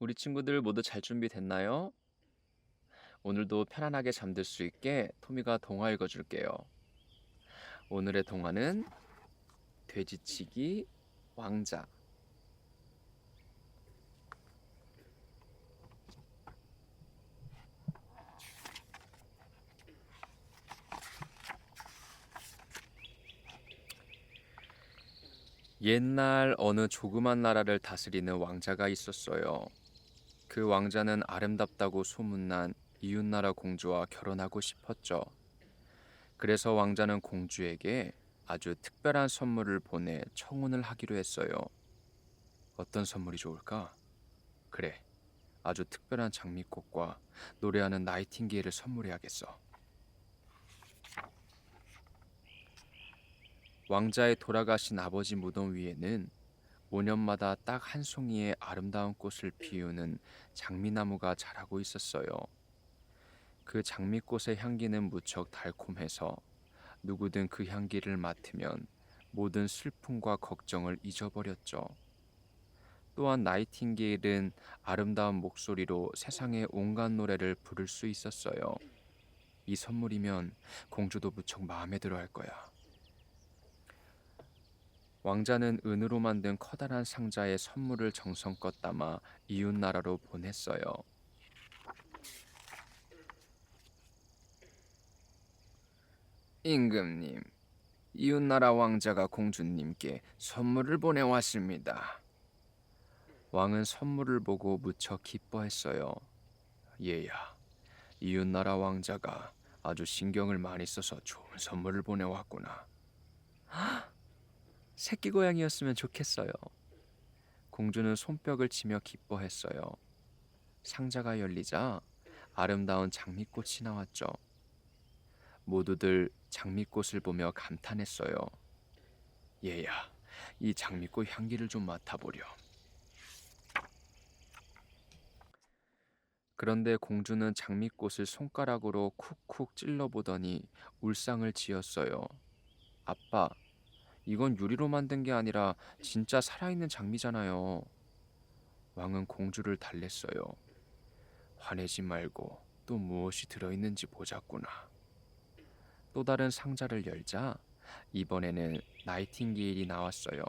우리 친구들 모두 잘 준비됐나요? 오늘도 편안하게 잠들 수 있게 토미가 동화 읽어줄게요. 오늘의 동화는 돼지치기 왕자. 옛날 어느 조그만 나라를 다스리는 왕자가 있었어요. 그 왕자는 아름답다고 소문난 이웃나라 공주와 결혼하고 싶었죠. 그래서 왕자는 공주에게 아주 특별한 선물을 보내 청혼을 하기로 했어요. 어떤 선물이 좋을까? 그래, 아주 특별한 장미꽃과 노래하는 나이팅게일을 선물해야겠어. 왕자의 돌아가신 아버지 무덤 위에는 5년마다 딱 한 송이의 아름다운 꽃을 피우는 장미나무가 자라고 있었어요. 그 장미꽃의 향기는 무척 달콤해서 누구든 그 향기를 맡으면 모든 슬픔과 걱정을 잊어버렸죠. 또한 나이팅게일은 아름다운 목소리로 세상의 온갖 노래를 부를 수 있었어요. 이 선물이면 공주도 무척 마음에 들어 할 거야. 왕자는 은으로 만든 커다란 상자에 선물을 정성껏 담아 이웃 나라로 보냈어요. 임금님, 이웃 나라 왕자가 공주님께 선물을 보내왔습니다. 왕은 선물을 보고 무척 기뻐했어요. 얘야, 이웃 나라 왕자가 아주 신경을 많이 써서 좋은 선물을 보내왔구나. 새끼 고양이였으면 좋겠어요. 공주는 손뼉을 치며 기뻐했어요. 상자가 열리자 아름다운 장미꽃이 나왔죠. 모두들 장미꽃을 보며 감탄했어요. 얘야, 이 장미꽃 향기를 좀 맡아보렴. 그런데 공주는 장미꽃을 손가락으로 쿡쿡 찔러보더니 울상을 지었어요. 아빠, 이건 유리로 만든 게 아니라 진짜 살아있는 장미잖아요. 왕은 공주를 달랬어요. 화내지 말고 또 무엇이 들어있는지 보자꾸나. 또 다른 상자를 열자 이번에는 나이팅게일이 나왔어요.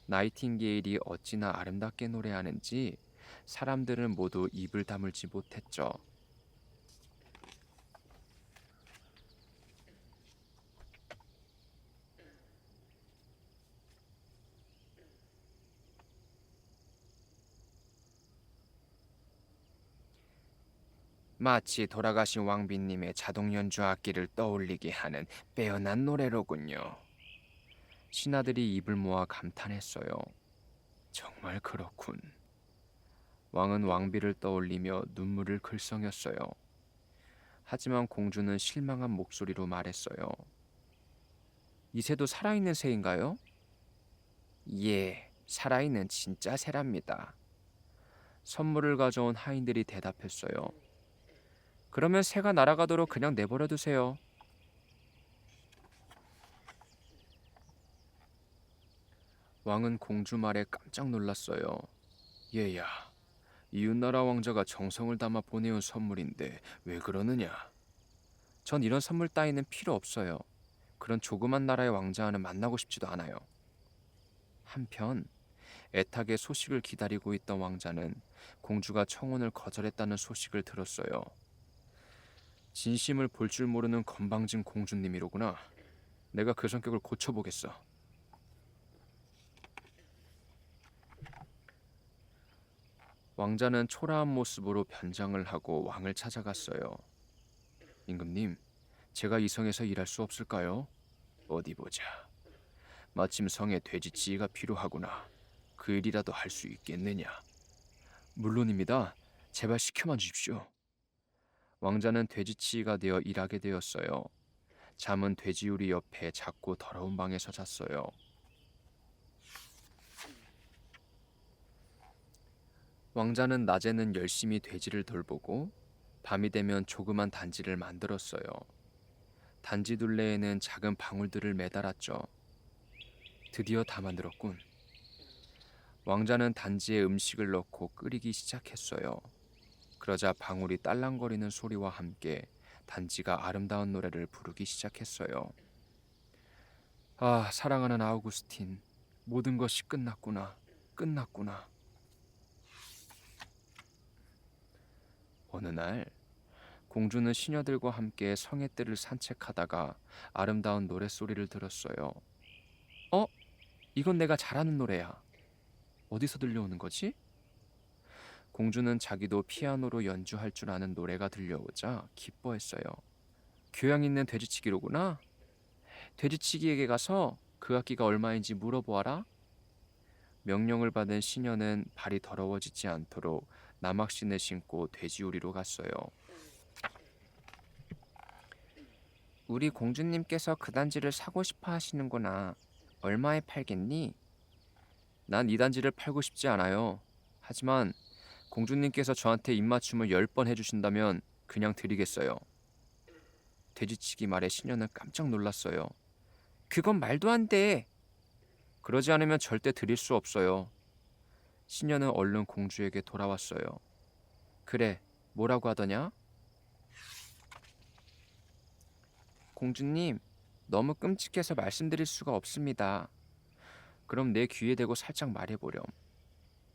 나이팅게일이 어찌나 아름답게 노래하는지 사람들은 모두 입을 다물지 못했죠. 마치 돌아가신 왕비님의 자동 연주 악기를 떠올리게 하는 빼어난 노래로군요. 신하들이 입을 모아 감탄했어요. 정말 그렇군. 왕은 왕비를 떠올리며 눈물을 글썽였어요. 하지만 공주는 실망한 목소리로 말했어요. 이 새도 살아있는 새인가요? 예, 살아있는 진짜 새랍니다. 선물을 가져온 하인들이 대답했어요. 그러면 새가 날아가도록 그냥 내버려 두세요. 왕은 공주 말에 깜짝 놀랐어요. 얘야, 이웃나라 왕자가 정성을 담아 보내온 선물인데 왜 그러느냐? 전 이런 선물 따위는 필요 없어요. 그런 조그만 나라의 왕자와는 만나고 싶지도 않아요. 한편 애타게 소식을 기다리고 있던 왕자는 공주가 청혼을 거절했다는 소식을 들었어요. 진심을 볼 줄 모르는 건방진 공주님이로구나. 내가 그 성격을 고쳐보겠어. 왕자는 초라한 모습으로 변장을 하고 왕을 찾아갔어요. 임금님, 제가 이 성에서 일할 수 없을까요? 어디 보자. 마침 성에 돼지치기가 필요하구나. 그 일이라도 할 수 있겠느냐? 물론입니다. 제발 시켜만 주십시오. 왕자는 돼지치기가 되어 일하게 되었어요. 잠은 돼지우리 옆에 작고 더러운 방에서 잤어요. 왕자는 낮에는 열심히 돼지를 돌보고 밤이 되면 조그만 단지를 만들었어요. 단지 둘레에는 작은 방울들을 매달았죠. 드디어 다 만들었군. 왕자는 단지에 음식을 넣고 끓이기 시작했어요. 그러자 방울이 딸랑거리는 소리와 함께 단지가 아름다운 노래를 부르기 시작했어요. 아, 사랑하는 아우구스틴, 모든 것이 끝났구나. 끝났구나. 어느 날 공주는 시녀들과 함께 성의 뜰을 산책하다가 아름다운 노랫소리를 들었어요. 어? 이건 내가 잘하는 노래야. 어디서 들려오는 거지? 공주는 자기도 피아노로 연주할 줄 아는 노래가 들려오자 기뻐했어요. 교양 있는 돼지치기로구나. 돼지치기에게 가서 그 악기가 얼마인지 물어보아라. 명령을 받은 시녀는 발이 더러워지지 않도록 나막신을 신고 돼지우리로 갔어요. 우리 공주님께서 그 단지를 사고 싶어 하시는구나. 얼마에 팔겠니? 난 이 단지를 팔고 싶지 않아요. 하지만 공주님께서 저한테 입맞춤을 10번 해주신다면 그냥 드리겠어요. 돼지치기 말에 시녀는 깜짝 놀랐어요. 그건 말도 안 돼. 그러지 않으면 절대 드릴 수 없어요. 시녀는 얼른 공주에게 돌아왔어요. 그래, 뭐라고 하더냐? 공주님, 너무 끔찍해서 말씀드릴 수가 없습니다. 그럼 내 귀에 대고 살짝 말해보렴.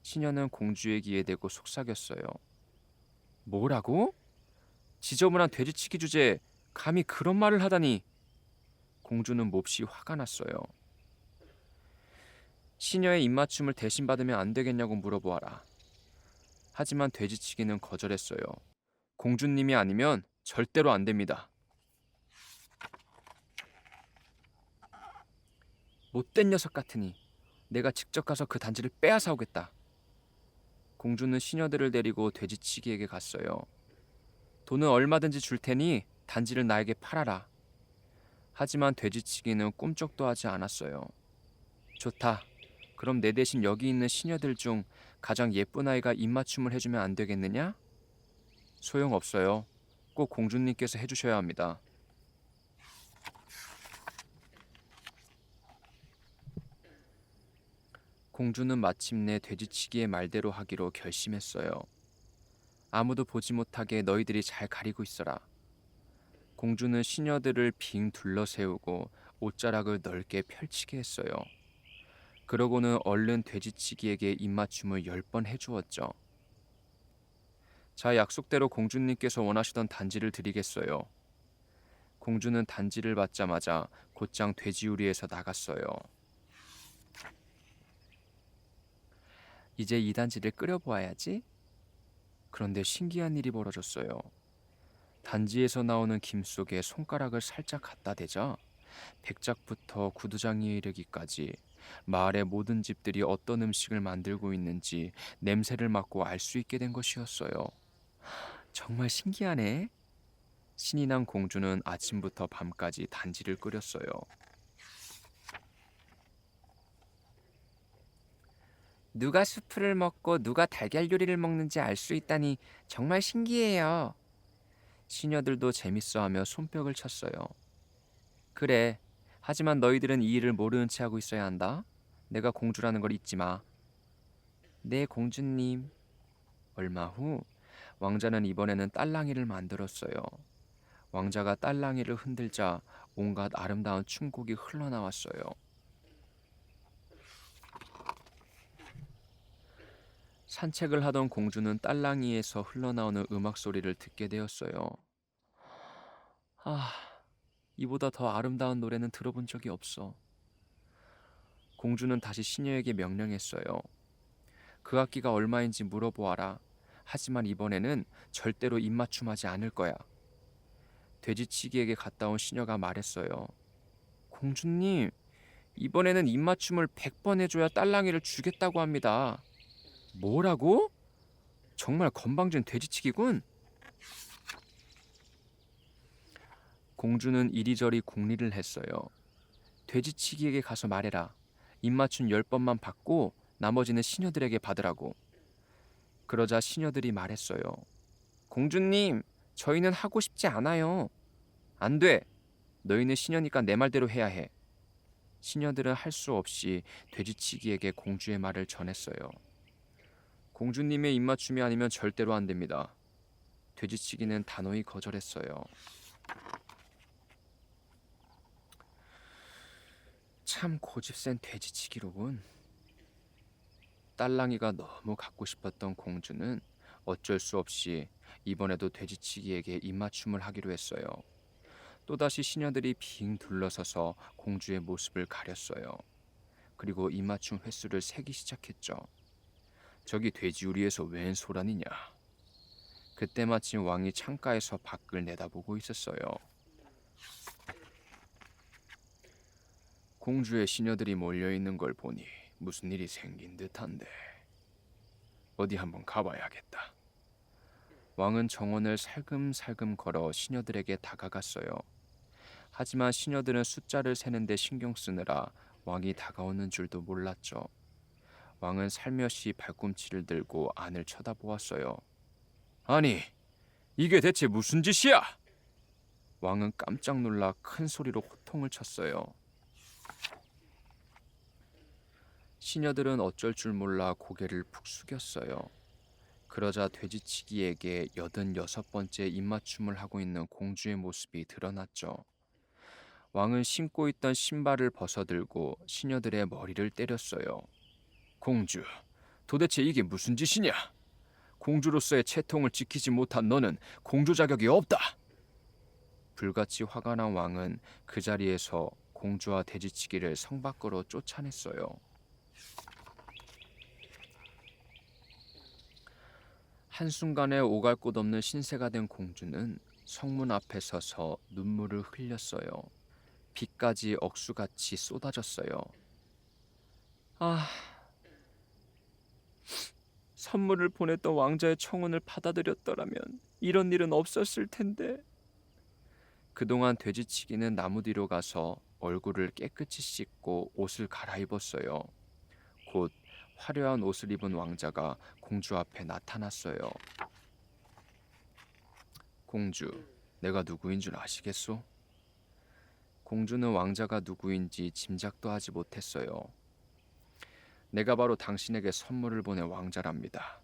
시녀는 공주의 귀에 대고 속삭였어요. 뭐라고? 지저분한 돼지치기 주제에 감히 그런 말을 하다니. 공주는 몹시 화가 났어요. 시녀의 입맞춤을 대신 받으면 안 되겠냐고 물어보아라. 하지만 돼지치기는 거절했어요. 공주님이 아니면 절대로 안 됩니다. 못된 녀석 같으니 내가 직접 가서 그 단지를 빼앗아 오겠다. 공주는 시녀들을 데리고 돼지치기에게 갔어요. 돈은 얼마든지 줄 테니 단지를 나에게 팔아라. 하지만 돼지치기는 꿈쩍도 하지 않았어요. 좋다. 그럼 내 대신 여기 있는 시녀들 중 가장 예쁜 아이가 입맞춤을 해주면 안 되겠느냐? 소용없어요. 꼭 공주님께서 해주셔야 합니다. 공주는 마침내 돼지치기의 말대로 하기로 결심했어요. 아무도 보지 못하게 너희들이 잘 가리고 있어라. 공주는 시녀들을 빙 둘러세우고 옷자락을 넓게 펼치게 했어요. 그러고는 얼른 돼지치기에게 입맞춤을 10번 해주었죠. 자, 약속대로 공주님께서 원하시던 단지를 드리겠어요. 공주는 단지를 받자마자 곧장 돼지우리에서 나갔어요. 이제 이 단지를 끓여보아야지. 그런데 신기한 일이 벌어졌어요. 단지에서 나오는 김 속에 손가락을 살짝 갖다 대자 백작부터 구두장이에 이르기까지 마을의 모든 집들이 어떤 음식을 만들고 있는지 냄새를 맡고 알 수 있게 된 것이었어요. 정말 신기하네. 신이 난 공주는 아침부터 밤까지 단지를 끓였어요. 누가 수프를 먹고 누가 달걀 요리를 먹는지 알 수 있다니 정말 신기해요. 시녀들도 재밌어하며 손뼉을 쳤어요. 그래. 하지만 너희들은 이 일을 모르는 채 하고 있어야 한다. 내가 공주라는 걸 잊지 마. 네, 공주님. 얼마 후 왕자는 이번에는 딸랑이를 만들었어요. 왕자가 딸랑이를 흔들자 온갖 아름다운 춤곡이 흘러나왔어요. 산책을 하던 공주는 딸랑이에서 흘러나오는 음악 소리를 듣게 되었어요. 아, 이보다 더 아름다운 노래는 들어본 적이 없어. 공주는 다시 시녀에게 명령했어요. 그 악기가 얼마인지 물어보아라. 하지만 이번에는 절대로 입맞춤하지 않을 거야. 돼지치기에게 갔다 온 시녀가 말했어요. 공주님, 이번에는 입맞춤을 100번 해줘야 딸랑이를 주겠다고 합니다. 뭐라고? 정말 건방진 돼지치기군. 공주는 이리저리 궁리를 했어요. 돼지치기에게 가서 말해라. 입맞춤 10번만 받고 나머지는 시녀들에게 받으라고. 그러자 시녀들이 말했어요. 공주님, 저희는 하고 싶지 않아요. 안 돼. 너희는 시녀니까 내 말대로 해야 해. 시녀들은 할 수 없이 돼지치기에게 공주의 말을 전했어요. 공주님의 입맞춤이 아니면 절대로 안 됩니다. 돼지치기는 단호히 거절했어요. 참 고집센 돼지치기로군. 딸랑이가 너무 갖고 싶었던 공주는 어쩔 수 없이 이번에도 돼지치기에게 입맞춤을 하기로 했어요. 또다시 시녀들이 빙 둘러서서 공주의 모습을 가렸어요. 그리고 입맞춤 횟수를 세기 시작했죠. 저기 돼지우리에서 웬 소란이냐. 그때 마침 왕이 창가에서 밖을 내다보고 있었어요. 공주의 시녀들이 몰려있는 걸 보니 무슨 일이 생긴 듯한데 어디 한번 가봐야겠다. 왕은 정원을 살금살금 걸어 시녀들에게 다가갔어요. 하지만 시녀들은 숫자를 세는데 신경 쓰느라 왕이 다가오는 줄도 몰랐죠. 왕은 살며시 발꿈치를 들고 안을 쳐다보았어요. 아니, 이게 대체 무슨 짓이야? 왕은 깜짝 놀라 큰 소리로 호통을 쳤어요. 시녀들은 어쩔 줄 몰라 고개를 푹 숙였어요. 그러자 돼지치기에게 86번째 입맞춤을 하고 있는 공주의 모습이 드러났죠. 왕은 신고 있던 신발을 벗어들고 시녀들의 머리를 때렸어요. 공주, 도대체 이게 무슨 짓이냐? 공주로서의 채통을 지키지 못한 너는 공주 자격이 없다. 불같이 화가 난 왕은 그 자리에서 공주와 돼지치기를 성 밖으로 쫓아냈어요. 한순간에 오갈 곳 없는 신세가 된 공주는 성문 앞에 서서 눈물을 흘렸어요. 비까지 억수같이 쏟아졌어요. 아, 선물을 보냈던 왕자의 청혼을 받아들였더라면 이런 일은 없었을 텐데. 그동안 돼지치기는 나무 뒤로 가서 얼굴을 깨끗이 씻고 옷을 갈아입었어요. 곧 화려한 옷을 입은 왕자가 공주 앞에 나타났어요. 공주, 내가 누구인 줄 아시겠소? 공주는 왕자가 누구인지 짐작도 하지 못했어요. 내가 바로 당신에게 선물을 보낸 왕자랍니다.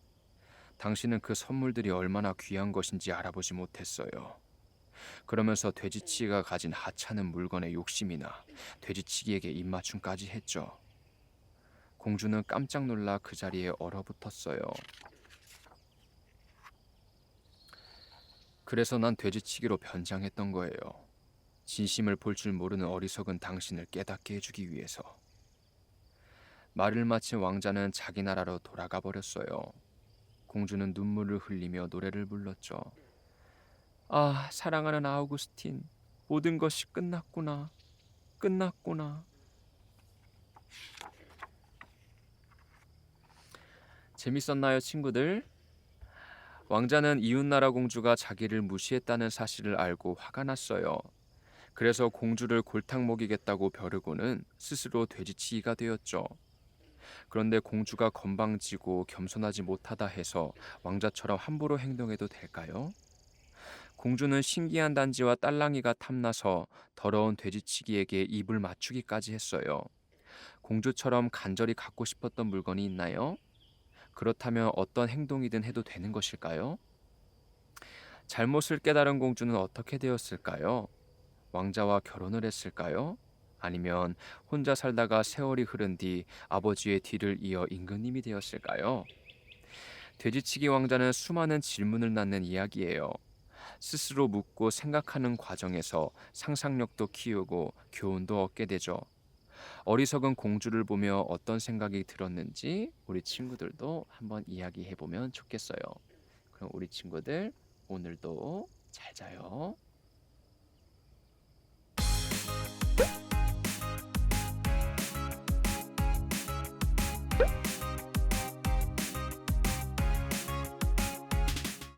당신은 그 선물들이 얼마나 귀한 것인지 알아보지 못했어요. 그러면서 돼지치기가 가진 하찮은 물건의 욕심이나 돼지치기에게 입맞춤까지 했죠. 공주는 깜짝 놀라 그 자리에 얼어붙었어요. 그래서 난 돼지치기로 변장했던 거예요. 진심을 볼 줄 모르는 어리석은 당신을 깨닫게 해주기 위해서. 말을 마친 왕자는 자기 나라로 돌아가 버렸어요. 공주는 눈물을 흘리며 노래를 불렀죠. 아, 사랑하는 아우구스틴, 모든 것이 끝났구나. 끝났구나. 재밌었나요, 친구들? 왕자는 이웃나라 공주가 자기를 무시했다는 사실을 알고 화가 났어요. 그래서 공주를 골탕 먹이겠다고 벼르고는 스스로 돼지치기가 되었죠. 그런데 공주가 건방지고 겸손하지 못하다 해서 왕자처럼 함부로 행동해도 될까요? 공주는 신기한 단지와 딸랑이가 탐나서 더러운 돼지치기에게 입을 맞추기까지 했어요. 공주처럼 간절히 갖고 싶었던 물건이 있나요? 그렇다면 어떤 행동이든 해도 되는 것일까요? 잘못을 깨달은 공주는 어떻게 되었을까요? 왕자와 결혼을 했을까요? 아니면 혼자 살다가 세월이 흐른 뒤 아버지의 뒤를 이어 임금님이 되었을까요? 돼지치기 왕자는 수많은 질문을 낳는 이야기예요. 스스로 묻고 생각하는 과정에서 상상력도 키우고 교훈도 얻게 되죠. 어리석은 공주를 보며 어떤 생각이 들었는지 우리 친구들도 한번 이야기해 보면 좋겠어요. 그럼 우리 친구들 오늘도 잘 자요.